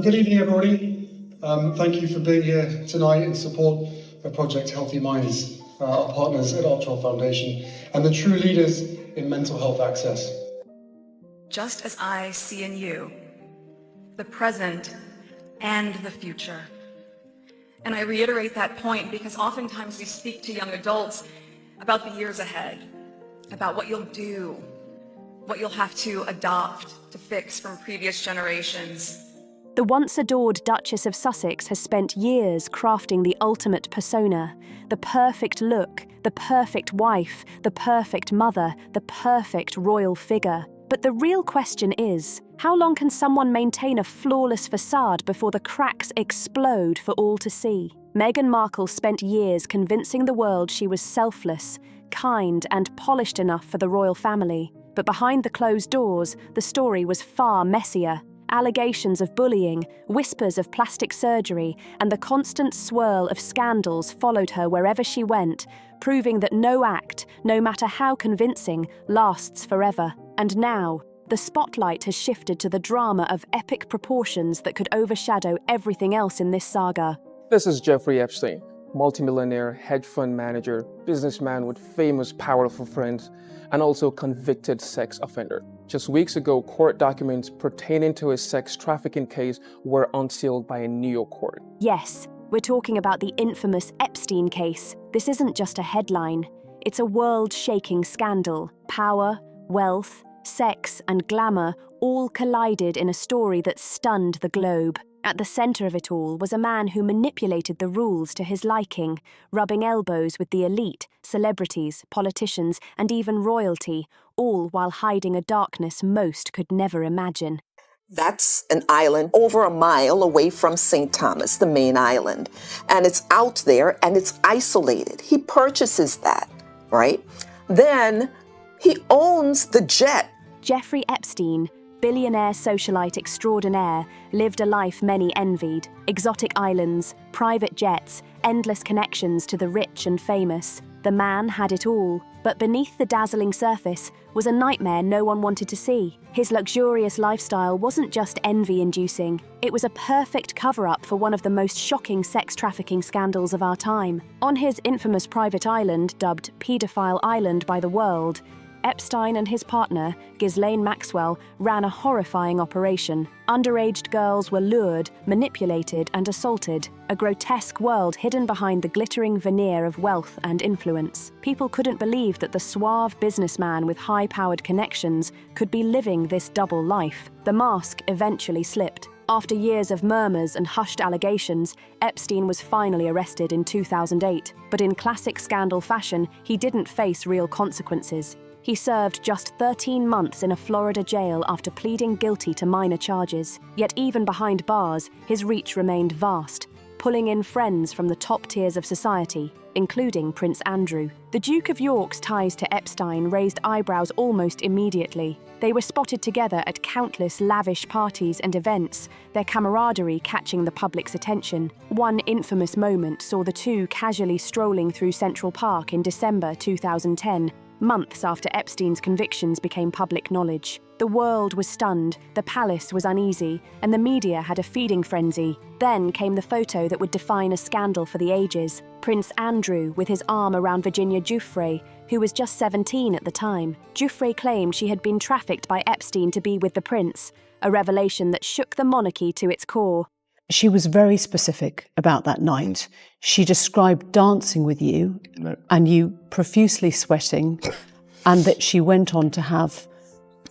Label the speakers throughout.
Speaker 1: Good evening, everybody. Thank you for being here tonight in support of Project Healthy Minds, our partners at Archwell Foundation, and the true leaders in mental health access.
Speaker 2: Just as I see in you, the present and the future. And I reiterate that point because oftentimes we speak to young adults about the years ahead, about what you'll do, what you'll have to adopt to fix from previous generations.
Speaker 3: The once-adored Duchess of Sussex has spent years crafting the ultimate persona, the perfect look, the perfect wife, the perfect mother, the perfect royal figure. But the real question is, how long can someone maintain a flawless facade before the cracks explode for all to see? Meghan Markle spent years convincing the world she was selfless, kind, and polished enough for the royal family. But behind the closed doors, the story was far messier. Allegations of bullying, whispers of plastic surgery, and the constant swirl of scandals followed her wherever she went, proving that no act, no matter how convincing, lasts forever. And now, the spotlight has shifted to the drama of epic proportions that could overshadow everything else in this saga.
Speaker 4: This is Jeffrey Epstein, multimillionaire, hedge fund manager, businessman with famous, powerful friends, and also convicted sex offender. Just weeks ago, court documents pertaining to his sex trafficking case were unsealed by a New York court.
Speaker 3: Yes, we're talking about the infamous Epstein case. This isn't just a headline. It's a world-shaking scandal. Power, wealth, sex, and glamour all collided in a story that stunned the globe. At the center of it all was a man who manipulated the rules to his liking, rubbing elbows with the elite, celebrities, politicians, and even royalty, all while hiding a darkness most could never imagine.
Speaker 5: That's an island over a mile away from St. Thomas, the main island. And it's out there and it's isolated. He purchases that, right? Then he owns the jet.
Speaker 3: Jeffrey Epstein, billionaire socialite extraordinaire, lived a life many envied. Exotic islands, private jets, endless connections to the rich and famous. The man had it all, but beneath the dazzling surface was a nightmare no one wanted to see. His luxurious lifestyle wasn't just envy-inducing. It was a perfect cover-up for one of the most shocking sex trafficking scandals of our time. On his infamous private island, dubbed Paedophile Island by the world, Epstein and his partner, Ghislaine Maxwell, ran a horrifying operation. Underage girls were lured, manipulated, and assaulted. A grotesque world hidden behind the glittering veneer of wealth and influence. People couldn't believe that the suave businessman with high-powered connections could be living this double life. The mask eventually slipped. After years of murmurs and hushed allegations, Epstein was finally arrested in 2008. But in classic scandal fashion, he didn't face real consequences. He served just 13 months in a Florida jail after pleading guilty to minor charges. Yet even behind bars, his reach remained vast, pulling in friends from the top tiers of society, including Prince Andrew. The Duke of York's ties to Epstein raised eyebrows almost immediately. They were spotted together at countless lavish parties and events, their camaraderie catching the public's attention. One infamous moment saw the two casually strolling through Central Park in December 2010, months after Epstein's convictions became public knowledge. The world was stunned, the palace was uneasy, and the media had a feeding frenzy. Then came the photo that would define a scandal for the ages. Prince Andrew with his arm around Virginia Giuffre, who was just 17 at the time. Giuffre claimed she had been trafficked by Epstein to be with the prince, a revelation that shook the monarchy to its core.
Speaker 6: She was very specific about that night. She described dancing with you and you profusely sweating, and that she went on to have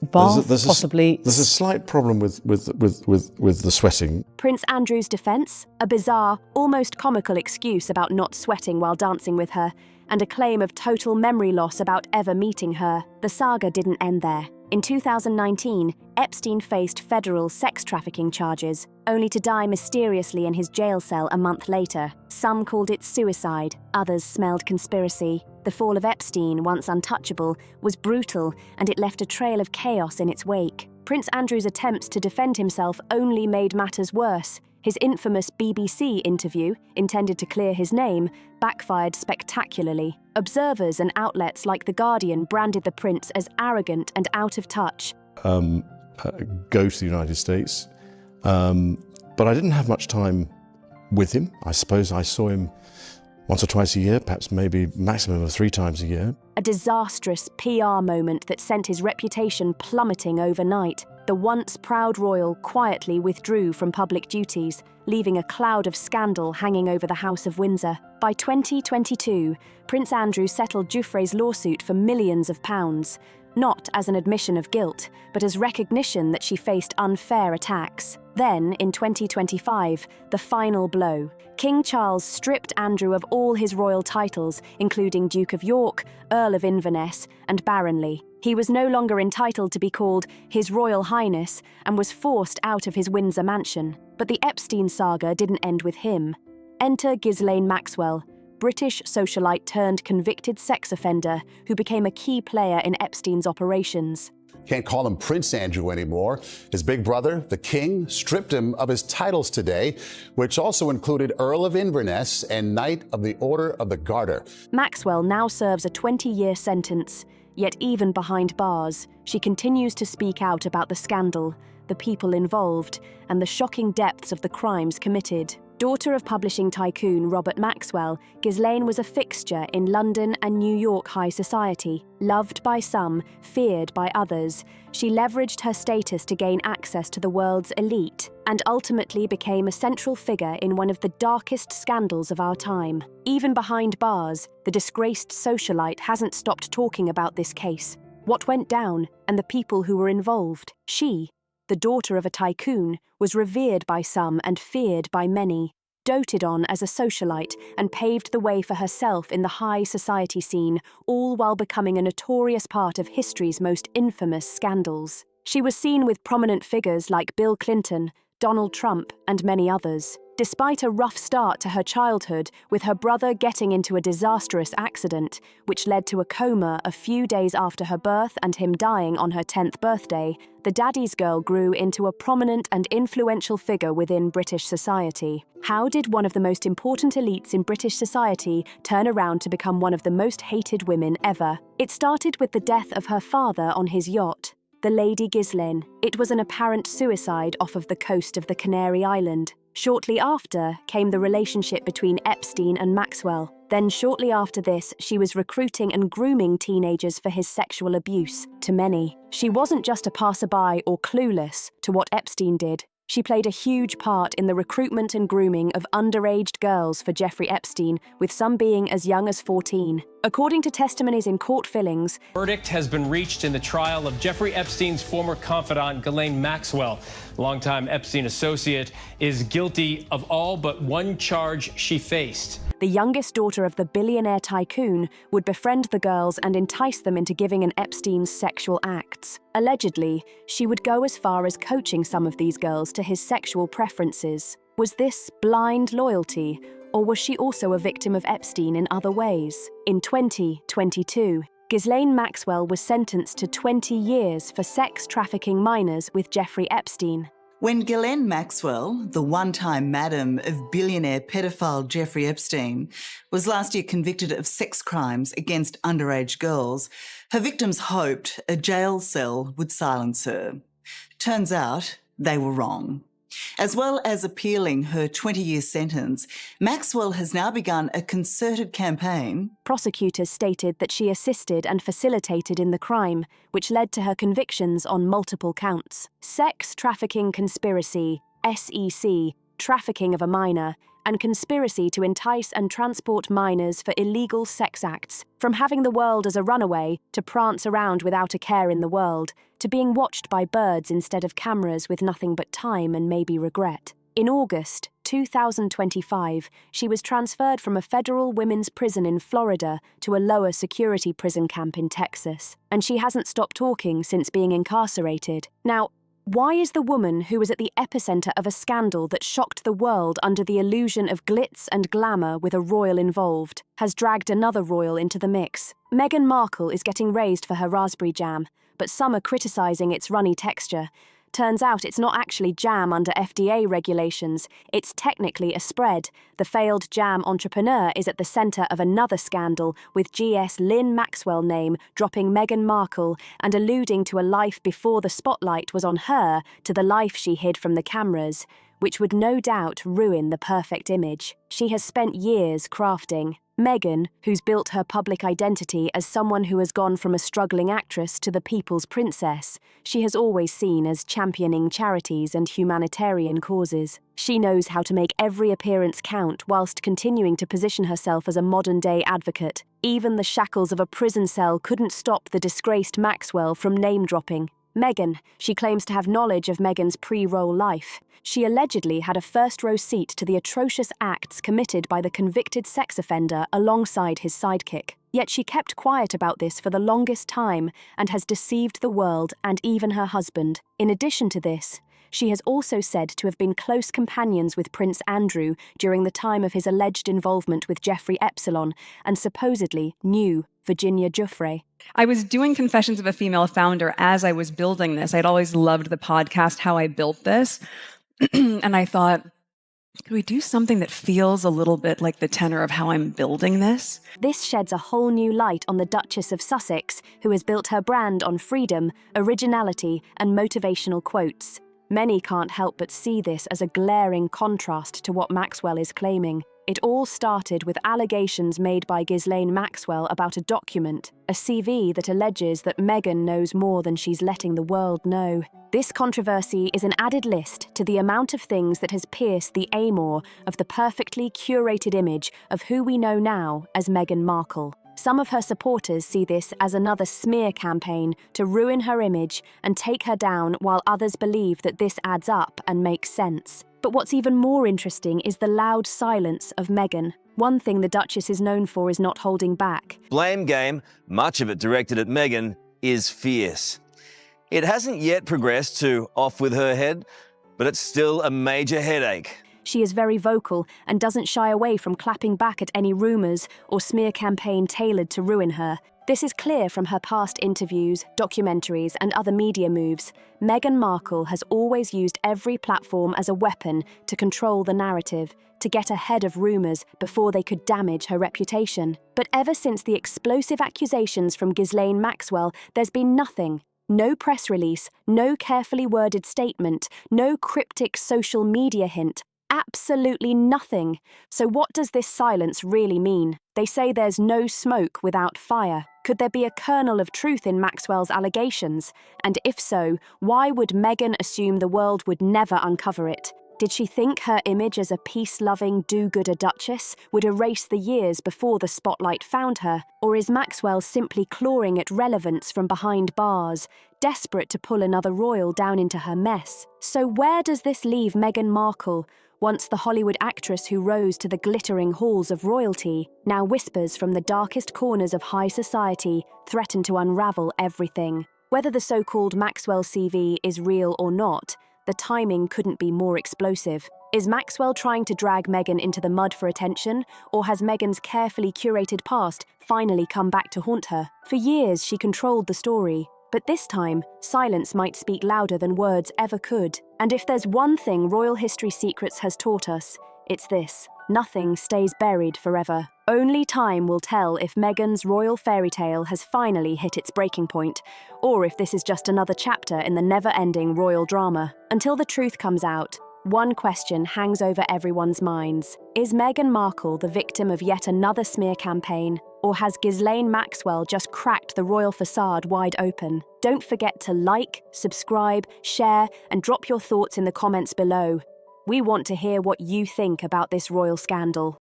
Speaker 6: bath, possibly.
Speaker 7: There's a slight problem with the sweating.
Speaker 3: Prince Andrew's defence? A bizarre, almost comical excuse about not sweating while dancing with her, and a claim of total memory loss about ever meeting her. The saga didn't end there. In 2019, Epstein faced federal sex trafficking charges, only to die mysteriously in his jail cell a month later. Some called it suicide, others smelled conspiracy. The fall of Epstein, once untouchable, was brutal, and it left a trail of chaos in its wake. Prince Andrew's attempts to defend himself only made matters worse. His infamous BBC interview, intended to clear his name, backfired spectacularly. Observers and outlets like The Guardian branded the prince as arrogant and out of touch.
Speaker 7: go to the United States. But I didn't have much time with him. I suppose I saw him once or twice a year, perhaps maybe maximum of 3 times a year.
Speaker 3: A disastrous PR moment that sent his reputation plummeting overnight. The once proud royal quietly withdrew from public duties, leaving a cloud of scandal hanging over the House of Windsor. By 2022, Prince Andrew settled Giuffre's lawsuit for millions of pounds, not as an admission of guilt, but as recognition that she faced unfair attacks. Then, in 2025, the final blow. King Charles stripped Andrew of all his royal titles, including Duke of York, Earl of Inverness, and Baronly. He was no longer entitled to be called His Royal Highness and was forced out of his Windsor mansion. But the Epstein saga didn't end with him. Enter Ghislaine Maxwell, British socialite turned convicted sex offender who became a key player in Epstein's operations.
Speaker 8: Can't call him Prince Andrew anymore. His big brother, the King, stripped him of his titles today, which also included Earl of Inverness and Knight of the Order of the Garter.
Speaker 3: Maxwell now serves a 20-year sentence, yet even behind bars, she continues to speak out about the scandal, the people involved, and the shocking depths of the crimes committed. Daughter of publishing tycoon Robert Maxwell, Ghislaine was a fixture in London and New York high society. Loved by some, feared by others, she leveraged her status to gain access to the world's elite and ultimately became a central figure in one of the darkest scandals of our time. Even behind bars, the disgraced socialite hasn't stopped talking about this case, what went down, and the people who were involved. She, the daughter of a tycoon, was revered by some and feared by many, doted on as a socialite, and paved the way for herself in the high society scene, all while becoming a notorious part of history's most infamous scandals. She was seen with prominent figures like Bill Clinton, Donald Trump, and many others. Despite a rough start to her childhood, with her brother getting into a disastrous accident, which led to a coma a few days after her birth and him dying on her 10th birthday, the daddy's girl grew into a prominent and influential figure within British society. How did one of the most important elites in British society turn around to become one of the most hated women ever? It started with the death of her father on his yacht, the Lady Ghislaine. It was an apparent suicide off of the coast of the Canary Island. Shortly after came the relationship between Epstein and Maxwell. Then shortly after this, she was recruiting and grooming teenagers for his sexual abuse. To many, she wasn't just a passerby or clueless to what Epstein did. She played a huge part in the recruitment and grooming of underage girls for Jeffrey Epstein, with some being as young as 14. According to testimonies in court fillings,
Speaker 9: verdict has been reached in the trial of Jeffrey Epstein's former confidant, Ghislaine Maxwell. Longtime Epstein associate is guilty of all but one charge she faced.
Speaker 3: The youngest daughter of the billionaire tycoon would befriend the girls and entice them into giving in Epstein's sexual acts. Allegedly, she would go as far as coaching some of these girls to his sexual preferences. Was this blind loyalty, or was she also a victim of Epstein in other ways? In 2022, Ghislaine Maxwell was sentenced to 20 years for sex trafficking minors with Jeffrey Epstein.
Speaker 10: When Ghislaine Maxwell, the one-time madam of billionaire pedophile Jeffrey Epstein, was last year convicted of sex crimes against underage girls, her victims hoped a jail cell would silence her. Turns out they were wrong. As well as appealing her 20-year sentence, Maxwell has now begun a concerted campaign.
Speaker 3: Prosecutors stated that she assisted and facilitated in the crime, which led to her convictions on multiple counts. Sex trafficking conspiracy, SEC, trafficking of a minor, and conspiracy to entice and transport minors for illegal sex acts, from having the world as a runaway to prance around without a care in the world, to being watched by birds instead of cameras with nothing but time and maybe regret. In August 2025, she was transferred from a federal women's prison in Florida to a lower security prison camp in Texas, and she hasn't stopped talking since being incarcerated. Now, why is the woman who was at the epicenter of a scandal that shocked the world under the illusion of glitz and glamour with a royal involved, has dragged another royal into the mix? Meghan Markle is getting raised for her raspberry jam, but some are criticizing its runny texture. Turns out it's not actually jam under FDA regulations, it's technically a spread. The failed jam entrepreneur is at the centre of another scandal, with GS Lynn Maxwell name dropping Meghan Markle and alluding to a life before the spotlight was on her to the life she hid from the cameras, which would no doubt ruin the perfect image she has spent years crafting. Meghan, who's built her public identity as someone who has gone from a struggling actress to the people's princess, she has always seen as championing charities and humanitarian causes. She knows how to make every appearance count whilst continuing to position herself as a modern-day advocate. Even the shackles of a prison cell couldn't stop the disgraced Maxwell from name-dropping. Meghan, she claims to have knowledge of Meghan's pre-roll life. She allegedly had a first-row seat to the atrocious acts committed by the convicted sex offender alongside his sidekick. Yet she kept quiet about this for the longest time and has deceived the world and even her husband. In addition to this, she has also said to have been close companions with Prince Andrew during the time of his alleged involvement with Jeffrey Epstein and supposedly knew Virginia Giuffre.
Speaker 2: I was doing Confessions of a Female Founder as I was building this. I'd always loved the podcast, how I built this. And I thought, could we do something that feels a little bit like the tenor of how I'm building this?
Speaker 3: This sheds a whole new light on the Duchess of Sussex, who has built her brand on freedom, originality, and motivational quotes. Many can't help but see this as a glaring contrast to what Maxwell is claiming. It all started with allegations made by Ghislaine Maxwell about a document, a CV that alleges that Meghan knows more than she's letting the world know. This controversy is an added list to the amount of things that has pierced the amour of the perfectly curated image of who we know now as Meghan Markle. Some of her supporters see this as another smear campaign to ruin her image and take her down, while others believe that this adds up and makes sense. But what's even more interesting is the loud silence of Meghan. One thing the Duchess is known for is not holding back.
Speaker 11: Blame game, much of it directed at Meghan, is fierce. It hasn't yet progressed to off with her head, but it's still a major headache.
Speaker 3: She is very vocal and doesn't shy away from clapping back at any rumours or smear campaign tailored to ruin her. This is clear from her past interviews, documentaries, and other media moves. Meghan Markle has always used every platform as a weapon to control the narrative, to get ahead of rumours before they could damage her reputation. But ever since the explosive accusations from Ghislaine Maxwell, there's been nothing. No press release, no carefully worded statement, no cryptic social media hint. Absolutely nothing. So what does this silence really mean? They say there's no smoke without fire. Could there be a kernel of truth in Maxwell's allegations? And if so, why would Meghan assume the world would never uncover it? Did she think her image as a peace-loving, do-gooder duchess would erase the years before the spotlight found her? Or is Maxwell simply clawing at relevance from behind bars, desperate to pull another royal down into her mess? So where does this leave Meghan Markle, once the Hollywood actress who rose to the glittering halls of royalty, now whispers from the darkest corners of high society, threaten to unravel everything? Whether the so-called Maxwell CV is real or not, the timing couldn't be more explosive. Is Maxwell trying to drag Meghan into the mud for attention, or has Meghan's carefully curated past finally come back to haunt her? For years, she controlled the story. But this time, silence might speak louder than words ever could. And if there's one thing Royal History Secrets has taught us, it's this: nothing stays buried forever. Only time will tell if Meghan's royal fairy tale has finally hit its breaking point, or if this is just another chapter in the never-ending royal drama. Until the truth comes out, one question hangs over everyone's minds. Is Meghan Markle the victim of yet another smear campaign? Or has Ghislaine Maxwell just cracked the royal facade wide open? Don't forget to like, subscribe, share, and drop your thoughts in the comments below. We want to hear what you think about this royal scandal.